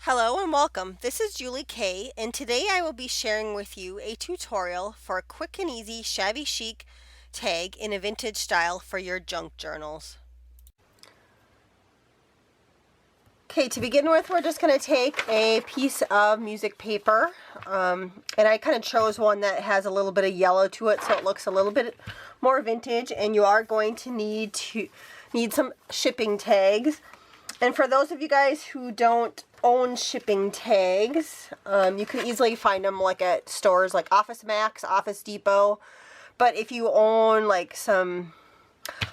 Hello and welcome. This is Julie Kay, and today I will be sharing with you a tutorial for a quick and easy shabby chic tag in a vintage style for your junk journals. Okay, to begin with, we're just going to take a piece of music paper, and I kind of chose one that has a little bit of yellow to it, so it looks a little bit more vintage. And you are going to need some shipping tags. And for those of you guys who don't own shipping tags, you can easily find them like at stores like Office Max, Office Depot. But if you own like some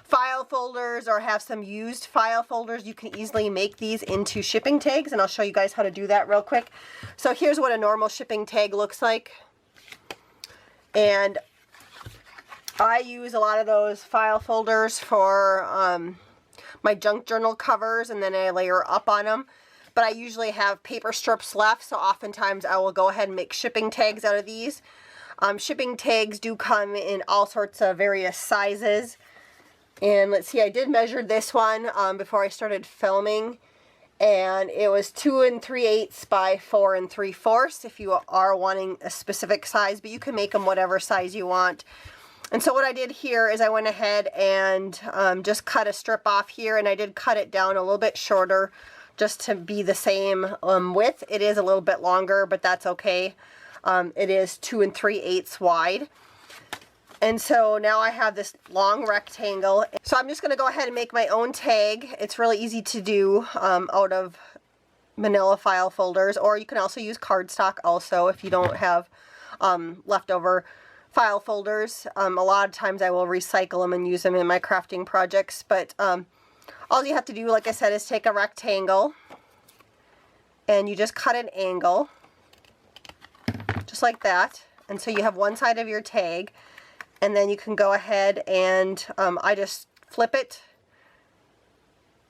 file folders or have some used file folders, you can easily make these into shipping tags, and I'll show you guys how to do that real quick. So here's what a normal shipping tag looks like, and I use a lot of those file folders for my junk journal covers, and then I layer up on them. But I usually have paper strips left, so oftentimes I will go ahead and make shipping tags out of these. Shipping tags do come in all sorts of various sizes. And let's see, I did measure this one before I started filming, and it was 2 3/8 by 4 3/4 if you are wanting a specific size, but you can make them whatever size you want. And so what I did here is I went ahead and just cut a strip off here, and I did cut it down a little bit shorter just to be the same width. It is a little bit longer, but that's okay. It is 2 3/8 wide. And so now I have this long rectangle. So I'm just going to go ahead and make my own tag. It's really easy to do out of manila file folders, or you can also use cardstock also if you don't have leftover file folders. A lot of times I will recycle them and use them in my crafting projects, but all you have to do, like I said, is take a rectangle and you just cut an angle just like that. And so you have one side of your tag, and then you can go ahead and I just flip it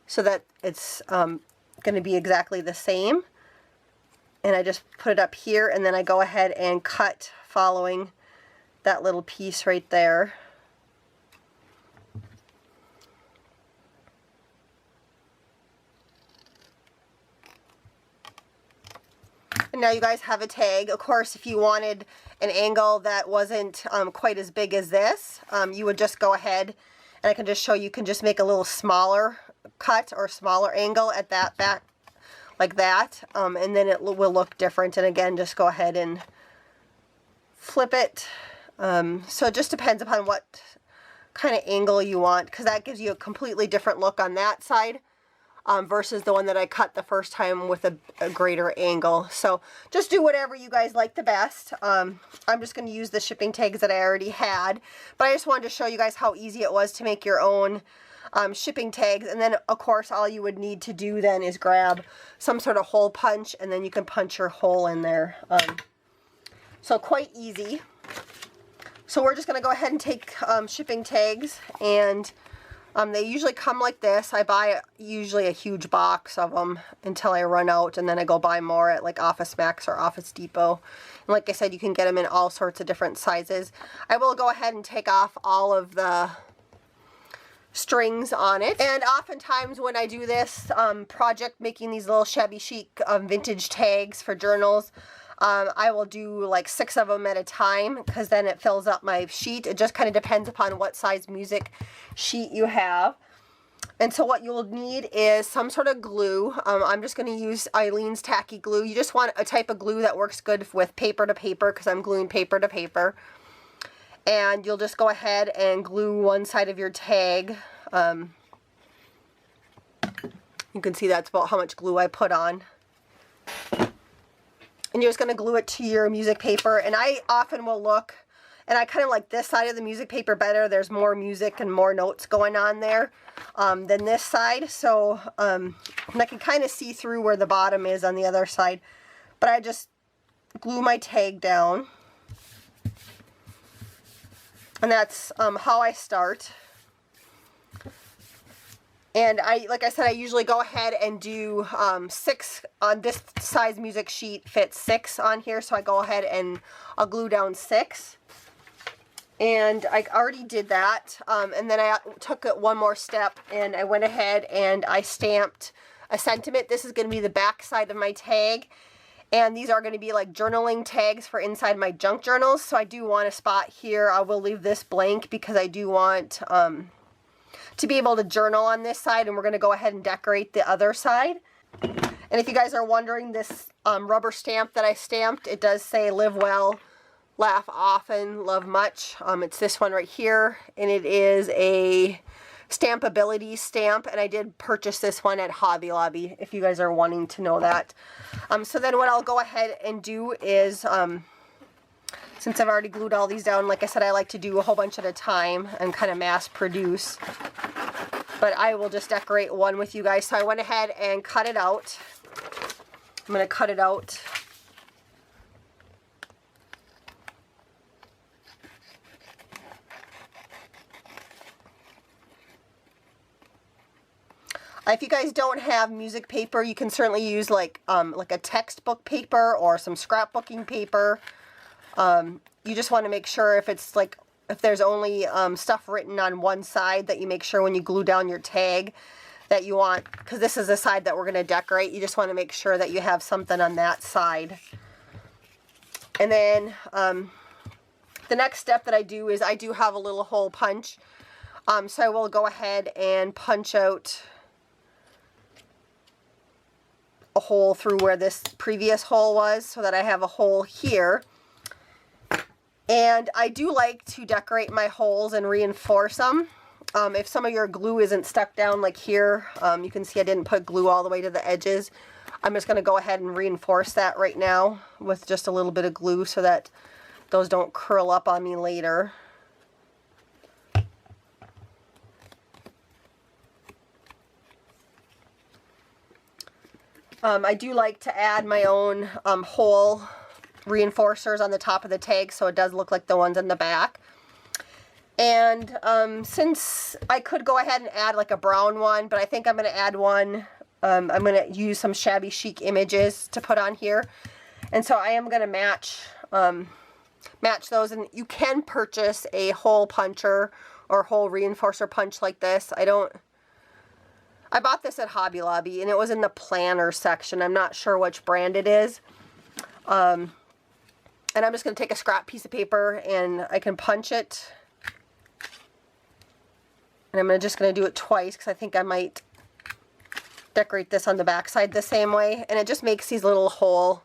so that it's going to be exactly the same. And I just put it up here, and then I go ahead and cut following that little piece right there. And now you guys have a tag. Of course, if you wanted an angle that wasn't quite as big as this, you would just go ahead, and I can just show you can just make a little smaller cut or smaller angle at that back like that, and then it will look different. And again, just go ahead and flip it. So it just depends upon what kind of angle you want, because that gives you a completely different look on that side versus the one that I cut the first time with a greater angle. So just do whatever you guys like the best. I'm just going to use the shipping tags that I already had, but I just wanted to show you guys how easy it was to make your own shipping tags. And then of course all you would need to do then is grab some sort of hole punch, and then you can punch your hole in there. So quite easy. So we're just going to go ahead and take shipping tags, and they usually come like this. I buy usually a huge box of them until I run out, and then I go buy more at like Office Max or Office Depot. And like I said, you can get them in all sorts of different sizes. I will go ahead and take off all of the strings on it. And oftentimes when I do this project, making these little shabby chic vintage tags for journals, I will do like 6 of them at a time, because then it fills up my sheet. It just kind of depends upon what size music sheet you have. And so what you'll need is some sort of glue. I'm just going to use Eileen's tacky glue. You just want a type of glue that works good with paper to paper, because I'm gluing paper to paper. And you'll just go ahead and glue one side of your tag. You can see that's about how much glue I put on. And you're just going to glue it to your music paper. And I often will look, and I kind of like this side of the music paper better. There's more music and more notes going on there than this side. So and I can kind of see through where the bottom is on the other side. But I just glue my tag down. And that's how I start. And like I said, I usually go ahead and do 6 on this size music sheet, fits 6 on here. So I go ahead and I'll glue down 6. And I already did that. And then I took it one more step, and I went ahead and I stamped a sentiment. This is going to be the back side of my tag. And these are going to be like journaling tags for inside my junk journals. So I do want a spot here. I will leave this blank because I do want to be able to journal on this side. And we're going to go ahead and decorate the other side. And if you guys are wondering, this rubber stamp that I stamped, it does say live well, laugh often, love much. It's this one right here. And it is a Stampability stamp, and I did purchase this one at Hobby Lobby, if you guys are wanting to know that. So then what I'll go ahead and do is, since I've already glued all these down, like I said, I like to do a whole bunch at a time and kind of mass produce. But I will just decorate one with you guys. So I went ahead and cut it out. I'm going to cut it out. If you guys don't have music paper, you can certainly use like a textbook paper or some scrapbooking paper. You just want to make sure if it's like, if there's only stuff written on one side, that you make sure when you glue down your tag that you want, because this is the side that we're going to decorate, you just want to make sure that you have something on that side. And then the next step that I do is I do have a little hole punch. So I will go ahead and punch out a hole through where this previous hole was, so that I have a hole here. And I do like to decorate my holes and reinforce them. If some of your glue isn't stuck down like here, you can see I didn't put glue all the way to the edges. I'm just going to go ahead and reinforce that right now with just a little bit of glue so that those don't curl up on me later. I do like to add my own hole reinforcers on the top of the tag, so it does look like the ones in the back. And since I could go ahead and add like a brown one, but I think I'm going to add one, I'm going to use some Shabby Chic images to put on here. And so I am going to match those, and you can purchase a hole puncher or hole reinforcer punch like this. I bought this at Hobby Lobby, and it was in the planner section. I'm not sure which brand it is. And I'm just going to take a scrap piece of paper, and I can punch it. And I'm just going to do it twice, because I think I might decorate this on the back side the same way. And it just makes these little hole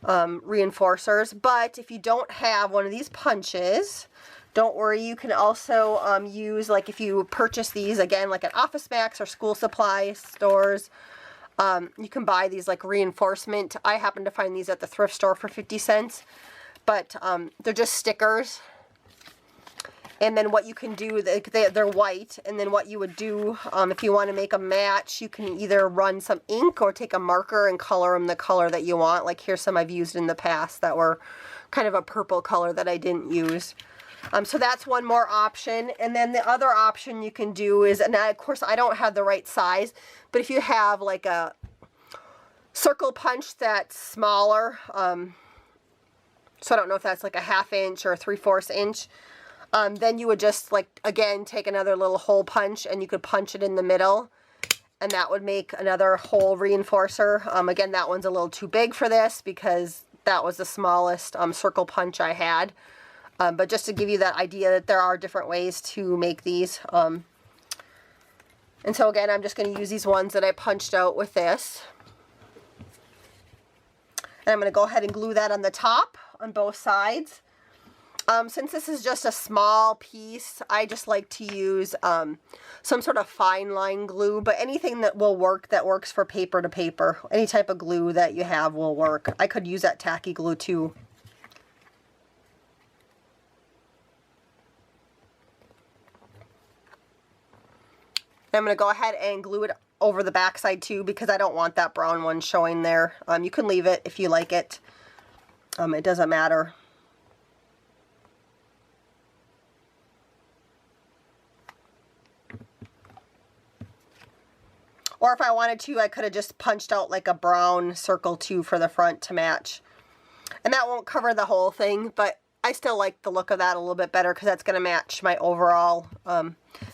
reinforcers. But if you don't have one of these punches, don't worry, you can also use, like if you purchase these, again, like at Office Max or school supply stores, you can buy these like reinforcement. I happen to find these at the thrift store for 50 cents, but they're just stickers. And then what you can do, they're white, and then what you would do, if you want to make a match, you can either run some ink or take a marker and color them the color that you want. Like here's some I've used in the past that were kind of a purple color that I didn't use. So that's one more option. And then the other option you can do is, and of course I don't have the right size, but if you have like a circle punch that's smaller, so I don't know if that's like a 1/2 inch or a 3/4 inch, then you would just like, again, take another little hole punch and you could punch it in the middle, and that would make another hole reinforcer. Again, that one's a little too big for this because that was the smallest circle punch I had. But just to give you that idea that there are different ways to make these. And so again, I'm just going to use these ones that I punched out with this. And I'm going to go ahead and glue that on the top on both sides. Since this is just a small piece, I just like to use some sort of fine line glue, but anything that will work, that works for paper to paper. Any type of glue that you have will work. I could use that tacky glue too. I'm going to go ahead and glue it over the back side too, because I don't want that brown one showing there. You can leave it if you like it. It doesn't matter. Or if I wanted to, I could have just punched out like a brown circle too for the front to match. And that won't cover the whole thing, but I still like the look of that a little bit better because that's going to match my overall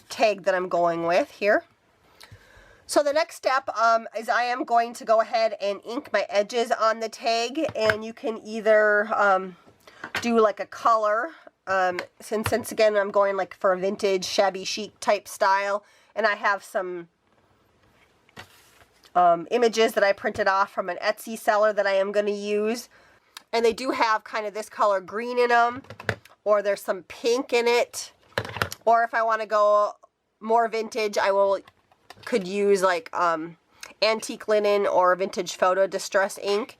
tag that I'm going with here. So the next step is I am going to go ahead and ink my edges on the tag, and you can either do like a color, since again I'm going like for a vintage shabby chic type style, and I have some images that I printed off from an Etsy seller that I am going to use, and they do have kind of this color green in them, or there's some pink in it, or if I want to go more vintage I could use like antique linen or vintage photo distress ink.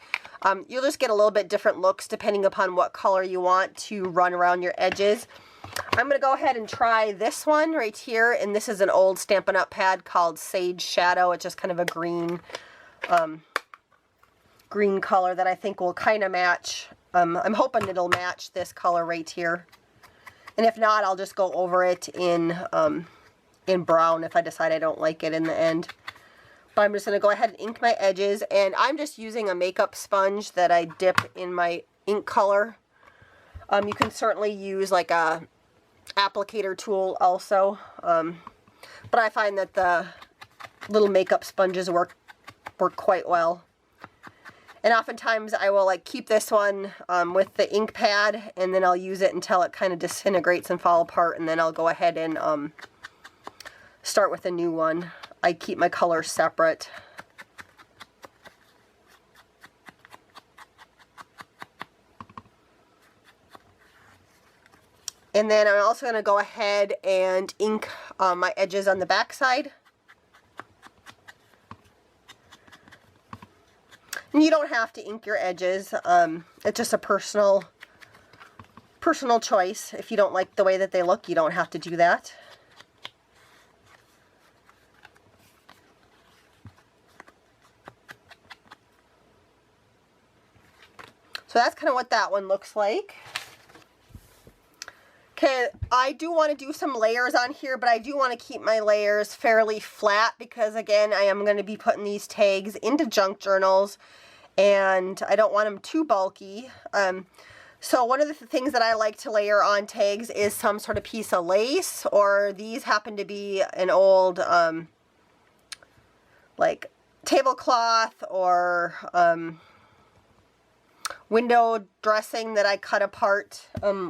You'll just get a little bit different looks depending upon what color you want to run around your edges. I'm going to go ahead and try this one right here, and this is an old Stampin' Up! Pad called Sage Shadow. It's just kind of a green green color that I think will kind of match. I'm hoping it'll match this color right here, and if not I'll just go over it in brown if I decide I don't like it in the end. But I'm just going to go ahead and ink my edges, and I'm just using a makeup sponge that I dip in my ink color. You can certainly use like a applicator tool also, but I find that the little makeup sponges work quite well. And oftentimes I will like keep this one with the ink pad, and then I'll use it until it kind of disintegrates and fall apart, and then I'll go ahead and start with a new one. I keep my colors separate. And then I'm also going to go ahead and ink my edges on the back side. And you don't have to ink your edges. It's just a personal choice. If you don't like the way that they look, you don't have to do that. So that's kind of what that one looks like. Okay, I do want to do some layers on here, but I do want to keep my layers fairly flat because, again, I am going to be putting these tags into junk journals, and I don't want them too bulky. So one of the things that I like to layer on tags is some sort of piece of lace, or these happen to be an old, like, tablecloth or window dressing that I cut apart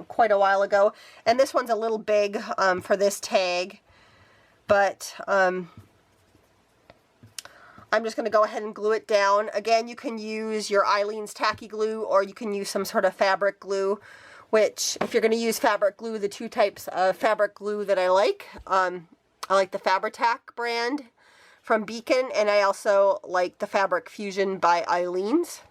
quite a while ago. And this one's a little big for this tag, but I'm just going to go ahead and glue it down. Again, you can use your Eileen's tacky glue, or you can use some sort of fabric glue, which if you're going to use fabric glue, the two types of fabric glue that I like the Fabri-Tac brand from Beacon, and I also like the Fabric Fusion by Eileen's.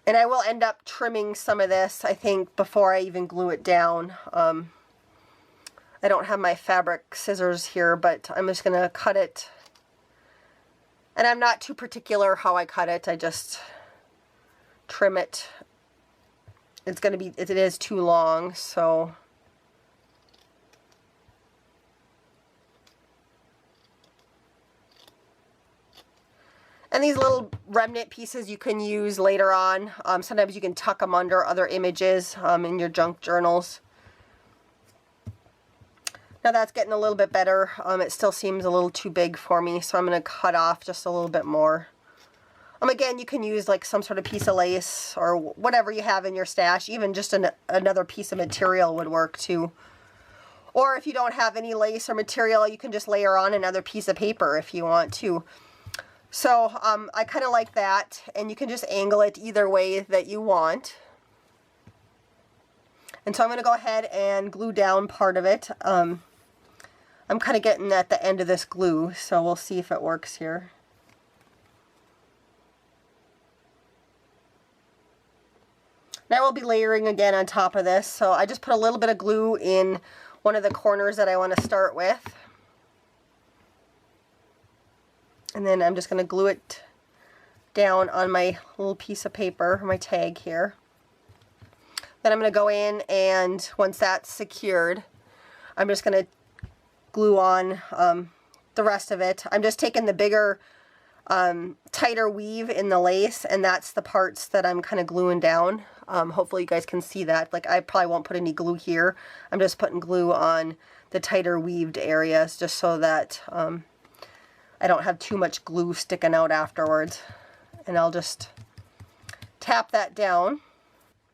And I will end up trimming some of this, I think, before I even glue it down. I don't have my fabric scissors here, but I'm just going to cut it. And I'm not too particular how I cut it. I just trim it. It's going to be, it is too long, so. And these little remnant pieces you can use later on. Sometimes you can tuck them under other images in your junk journals. Now that's getting a little bit better. It still seems a little too big for me, so I'm going to cut off just a little bit more. Again, you can use like some sort of piece of lace or whatever you have in your stash. Even just another piece of material would work too. Or if you don't have any lace or material, you can just layer on another piece of paper if you want to. So I kind of like that, and you can just angle it either way that you want. And so I'm going to go ahead and glue down part of it. I'm kind of getting at the end of this glue, so we'll see if it works here. Now we'll be layering again on top of this, so I just put a little bit of glue in one of the corners that I want to start with. And then I'm just going to glue it down on my little piece of paper, my tag here. Then I'm going to go in, and once that's secured, I'm just going to glue on the rest of it. I'm just taking the bigger tighter weave in the lace, and that's the parts that I'm kind of gluing down. Hopefully you guys can see that. Like, I probably won't put any glue here. I'm just putting glue on the tighter weaved areas just so that I don't have too much glue sticking out afterwards. And I'll just tap that down.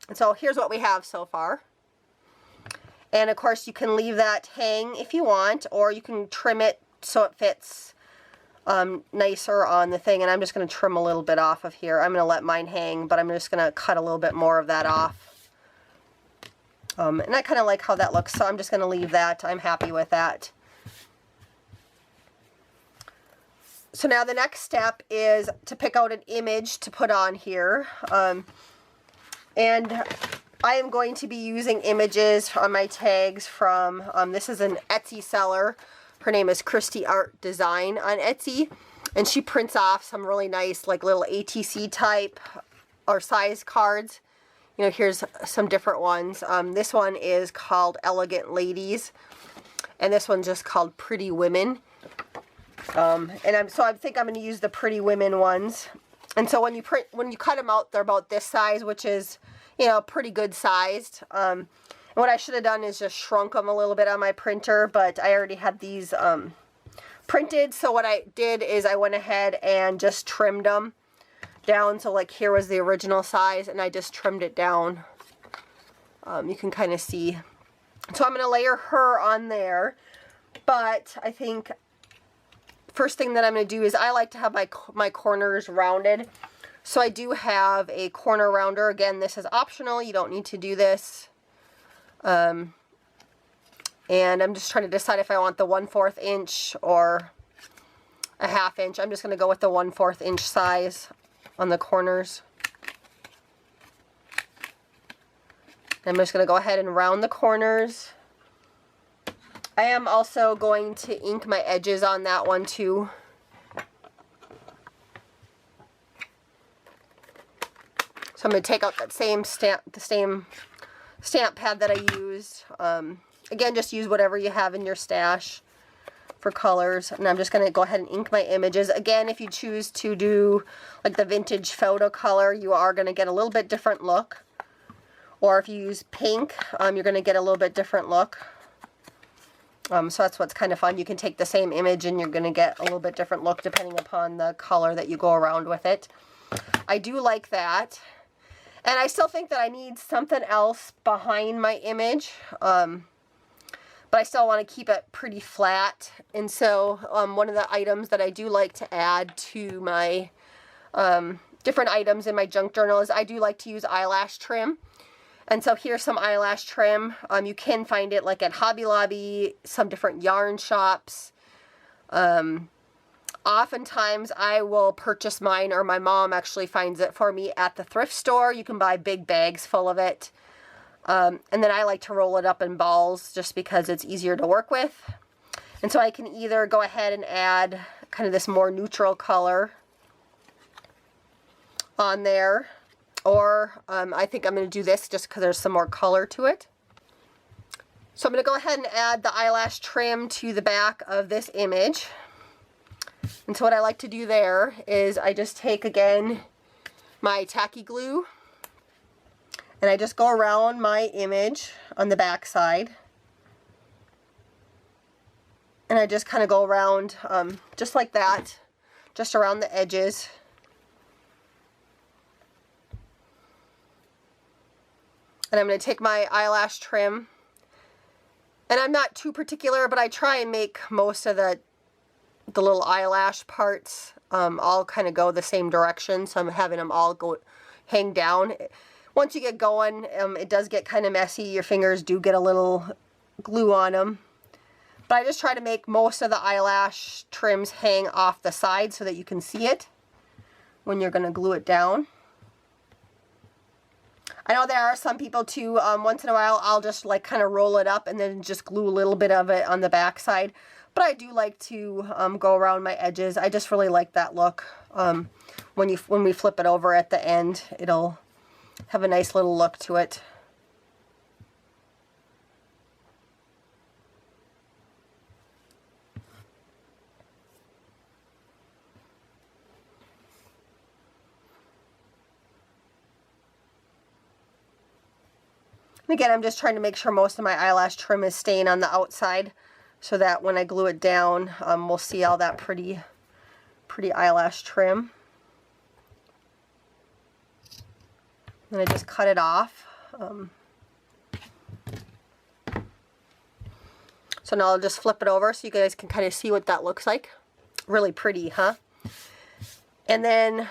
And so here's what we have so far. And of course you can leave that hang if you want, or you can trim it so it fits nicer on the thing. And I'm just going to trim a little bit off of here. I'm going to let mine hang, but I'm just going to cut a little bit more of that off. And I kind of like how that looks, so I'm just going to leave that. I'm happy with that. So now the next step is to pick out an image to put on here. And I am going to be using images on my tags from, this is an Etsy seller. Her name is Christy Art Design on Etsy. And she prints off some really nice, like, little ATC type or size cards. You know, here's some different ones. This one is called Elegant Ladies. And this one's just called Pretty Women. And I think I'm going to use the Pretty Women ones. And so when you cut them out, they're about this size, which is, you know, pretty good sized. And what I should have done is just shrunk them a little bit on my printer, but I already had these printed. So what I did is I went ahead and just trimmed them down. So like here was the original size, and I just trimmed it down. You can kind of see. So I'm going to layer her on there, but I think first thing that I'm going to do is I like to have my corners rounded. So I do have a corner rounder. Again, this is optional. You don't need to do this. And I'm just trying to decide if I want the 1/4 inch or a 1/2 inch. I'm just going to go with the 1/4 inch size on the corners. I'm just going to go ahead and round the corners. I am also going to ink my edges on that one too. So I'm going to take out that same stamp, the same stamp pad that I used. Again, just use whatever you have in your stash for colors. And I'm just going to go ahead and ink my images. Again, if you choose to do like the vintage photo color, you are going to get a little bit different look. Or if you use pink, you're going to get a little bit different look. So that's what's kind of fun. You can take the same image and you're going to get a little bit different look depending upon the color that you go around with it. I do like that. And I still think that I need something else behind my image. But I still want to keep it pretty flat. And so one of the items that I do like to add to my different items in my junk journal is I do like to use eyelash trim. And so here's some eyelash trim. You can find it like at Hobby Lobby, some different yarn shops. Oftentimes I will purchase mine, or my mom actually finds it for me at the thrift store. You can buy big bags full of it. And then I like to roll it up in balls just because it's easier to work with. And so I can either go ahead and add kind of this more neutral color on there. Or I think I'm going to do this just because there's some more color to it. So I'm going to go ahead and add the eyelash trim to the back of this image. And so what I like to do there is I just take, again, my tacky glue. And I just go around my image on the back side. And I just kind of go around just like that, just around the edges. And I'm going to take my eyelash trim, and I'm not too particular, but I try and make most of the little eyelash parts all kind of go the same direction, so I'm having them all hang down. Once you get going, it does get kind of messy. Your fingers do get a little glue on them. But I just try to make most of the eyelash trims hang off the side so that you can see it when you're going to glue it down. I know there are some people too, once in a while I'll just like kind of roll it up and then just glue a little bit of it on the back side. But I do like to go around my edges. I just really like that look. When we flip it over at the end, it'll have a nice little look to it. And again, I'm just trying to make sure most of my eyelash trim is staying on the outside so that when I glue it down, we'll see all that pretty eyelash trim. Then I just cut it off. So now I'll just flip it over so you guys can kind of see what that looks like. Really pretty, huh? And then,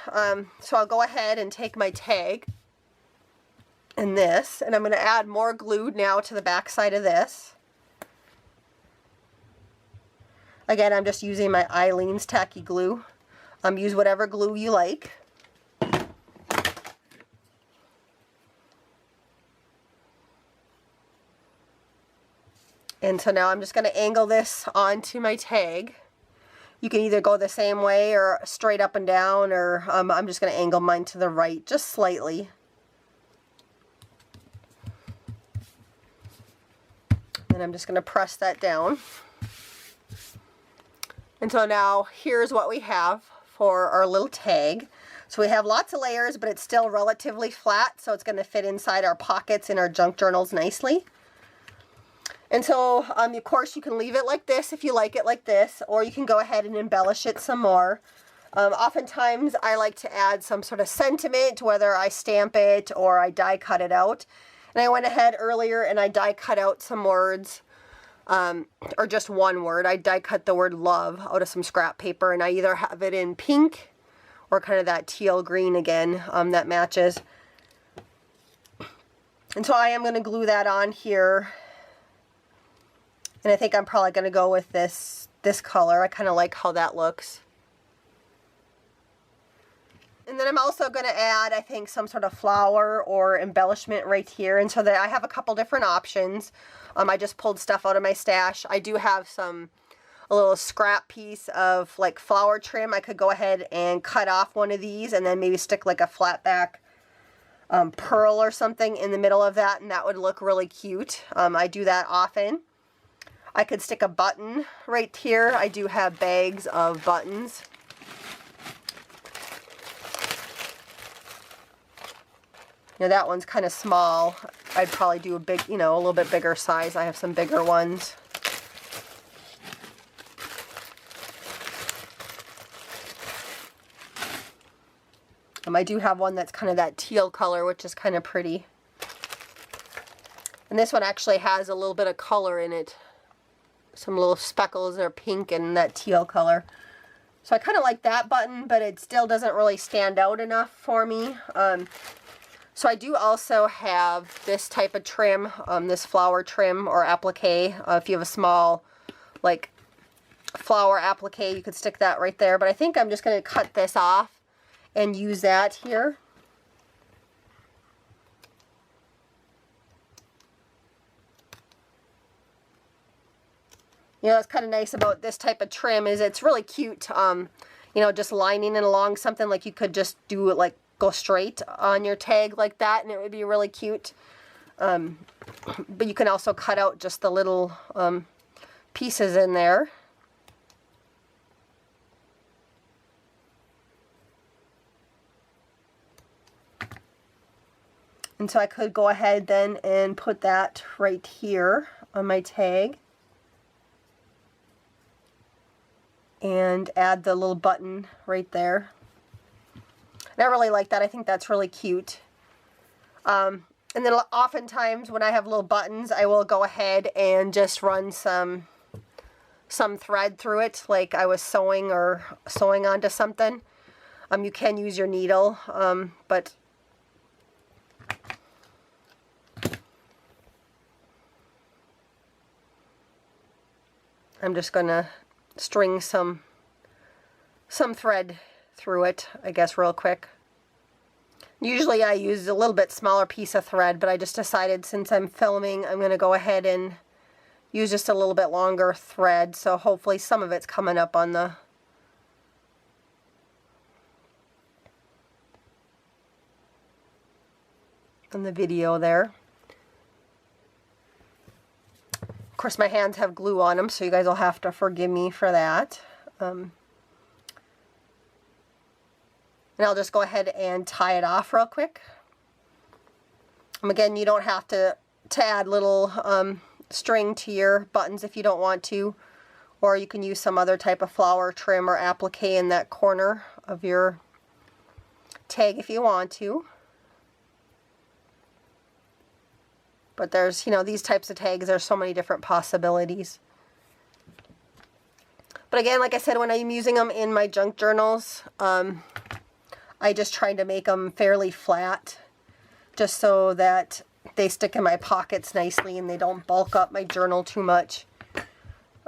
so I'll go ahead and take my tag and this, and I'm going to add more glue now to the back side of this. Again, I'm just using my Eileen's tacky glue. Use whatever glue you like. And so now I'm just going to angle this onto my tag. You can either go the same way or straight up and down, or I'm just going to angle mine to the right just slightly. And I'm just going to press that down. And so now here's what we have for our little tag. So we have lots of layers, but it's still relatively flat, so it's going to fit inside our pockets in our junk journals nicely. And so, of course, you can leave it like this if you like it like this, or you can go ahead and embellish it some more. Oftentimes, I like to add some sort of sentiment, whether I stamp it or I die cut it out. And I went ahead earlier and I die cut out some words, or just one word. I die cut the word love out of some scrap paper, and I either have it in pink or kind of that teal green again that matches. And so I am going to glue that on here. And I think I'm probably going to go with this color. I kind of like how that looks. And then I'm also going to add, I think, some sort of flower or embellishment right here. And so that I have a couple different options. I just pulled stuff out of my stash. I do have a little scrap piece of like flower trim. I could go ahead and cut off one of these and then maybe stick like a flat back pearl or something in the middle of that, and that would look really cute. I do that often. I could stick a button right here. I do have bags of buttons. Now that one's kind of small. I'd probably do a big, a little bit bigger size. I have some bigger ones. I do have one that's kind of that teal color, which is kind of pretty. And this one actually has a little bit of color in it. Some little speckles that are pink and that teal color. So I kind of like that button, but it still doesn't really stand out enough for me. So I do also have this type of trim, this flower trim or applique. If you have a small, like, flower applique, you could stick that right there. But I think I'm just going to cut this off and use that here. What's kind of nice about this type of trim is it's really cute, just lining it along something. Like you could just do it like go straight on your tag like that and it would be really cute. But you can also cut out just the little pieces in there. And so I could go ahead then and put that right here on my tag. And add the little button right there. And I really like that. I think that's really cute. And then oftentimes when I have little buttons, I will go ahead and just run some thread through it, like I was sewing onto something. You can use your needle, but I'm just gonna string some thread through it, I guess, real quick. Usually I use a little bit smaller piece of thread, but I just decided since I'm filming, I'm going to go ahead and use just a little bit longer thread, so hopefully some of it's coming up on the video there. Of course, my hands have glue on them, so you guys will have to forgive me for that. And I'll just go ahead and tie it off real quick. Again, you don't have to to add little string to your buttons if you don't want to, or you can use some other type of flower trim or applique in that corner of your tag if you want to. But there's, you know, these types of tags, there's so many different possibilities. But again, like I said, when I'm using them in my junk journals, I just try to make them fairly flat, just so that they stick in my pockets nicely and they don't bulk up my journal too much.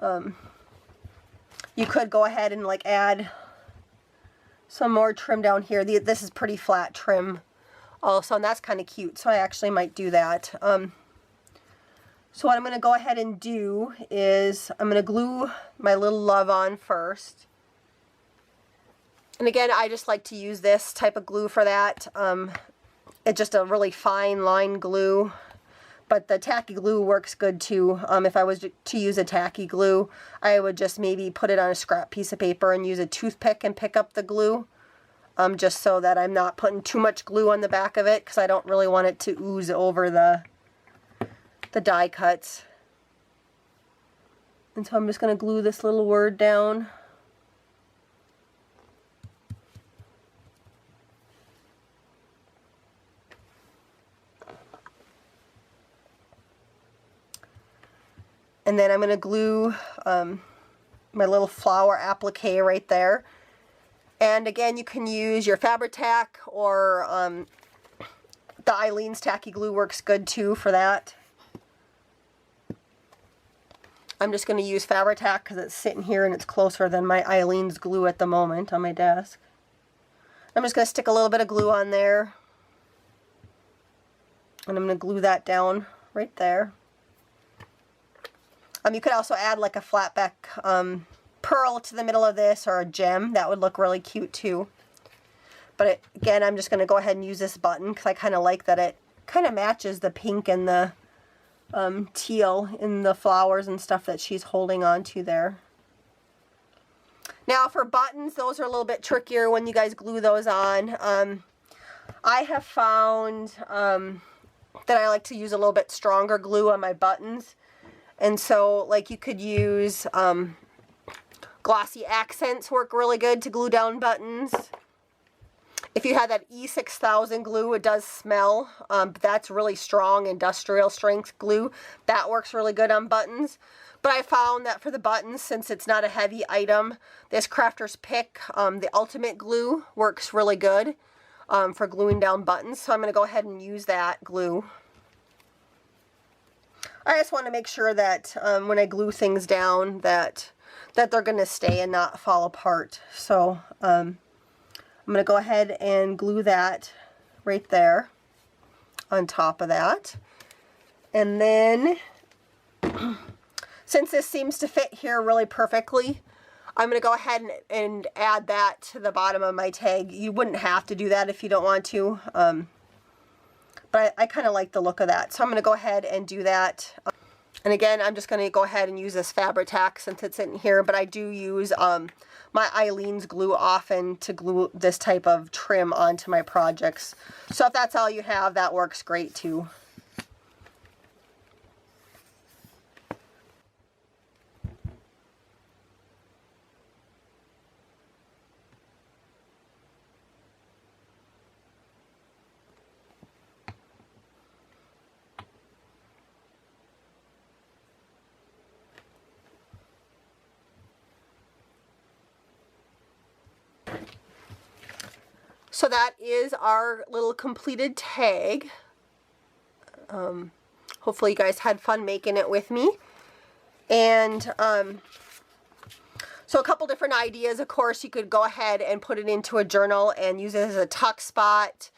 You could go ahead and like add some more trim down here. This is pretty flat trim also, and that's kind of cute, so I actually might do that. So what I'm going to go ahead and do is I'm going to glue my little love on first. And again, I just like to use this type of glue for that. It's just a really fine line glue, but the tacky glue works good too. If I was to use a tacky glue, I would just maybe put it on a scrap piece of paper and use a toothpick and pick up the glue, just so that I'm not putting too much glue on the back of it, because I don't really want it to ooze over the die cuts. And so I'm just going to glue this little word down. And then I'm going to glue my little flower applique right there. And again, you can use your Fabri-Tac, or the Eileen's Tacky Glue works good too for that. I'm just going to use Fabri-Tac because it's sitting here and it's closer than my Eileen's glue at the moment on my desk. I'm just going to stick a little bit of glue on there. And I'm going to glue that down right there. You could also add like a flat back pearl to the middle of this, or a gem. That would look really cute too. But again, I'm just going to go ahead and use this button because I kind of like that it kind of matches the pink and the teal in the flowers and stuff that she's holding on to there. Now for buttons, those are a little bit trickier when you guys glue those on. I have found that I like to use a little bit stronger glue on my buttons. And so, like, you could use glossy accents work really good to glue down buttons. If you have that E6000 glue, it does smell, but that's really strong industrial strength glue. That works really good on buttons. But I found that for the buttons, since it's not a heavy item, this Crafter's Pick, the Ultimate Glue, works really good for gluing down buttons. So I'm going to go ahead and use that glue. I just want to make sure that when I glue things down that they're going to stay and not fall apart. So I'm going to go ahead and glue that right there on top of that. And then, since this seems to fit here really perfectly, I'm going to go ahead and add that to the bottom of my tag. You wouldn't have to do that if you don't want to. But I kind of like the look of that. So I'm going to go ahead and do that. And again, I'm just going to go ahead and use this Fabri-Tac since it's in here. But I do use my Eileen's glue often to glue this type of trim onto my projects. So if that's all you have, that works great too. So that is our little completed tag. Hopefully you guys had fun making it with me. And so a couple different ideas. Of course, you could go ahead and put it into a journal and use it as a tuck spot,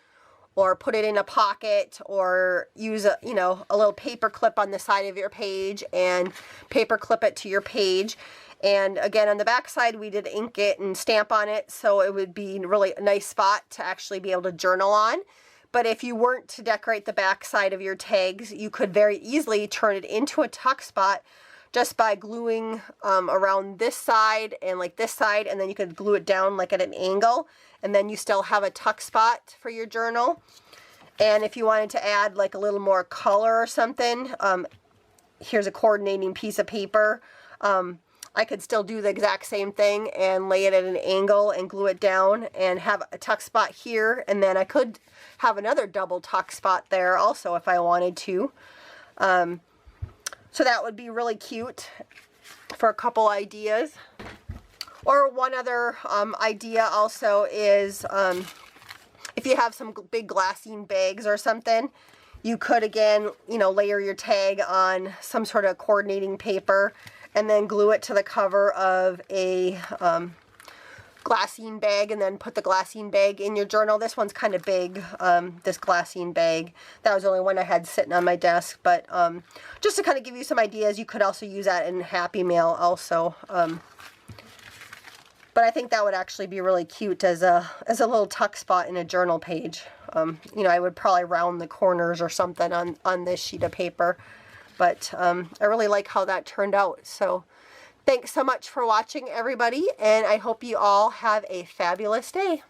or put it in a pocket, or use a little paper clip on the side of your page and paper clip it to your page. And again, on the back side, we did ink it and stamp on it, so it would be really a nice spot to actually be able to journal on. But if you weren't to decorate the back side of your tags, you could very easily turn it into a tuck spot just by gluing around this side and like this side, and then you could glue it down like at an angle, and then you still have a tuck spot for your journal. And if you wanted to add like a little more color or something, here's a coordinating piece of paper. I could still do the exact same thing and lay it at an angle and glue it down and have a tuck spot here, and then I could have another double tuck spot there also if I wanted to. So that would be really cute for a couple ideas. Or one other idea also is if you have some big glassine bags or something, you could again, you know, layer your tag on some sort of coordinating paper and then glue it to the cover of a glassine bag, and then put the glassine bag in your journal. This one's kind of big, this glassine bag. That was the only one I had sitting on my desk, but just to kind of give you some ideas, you could also use that in Happy Mail also. But I think that would actually be really cute as a little tuck spot in a journal page. You know, I would probably round the corners or something on this sheet of paper. But I really like how that turned out. So thanks so much for watching, everybody, and I hope you all have a fabulous day.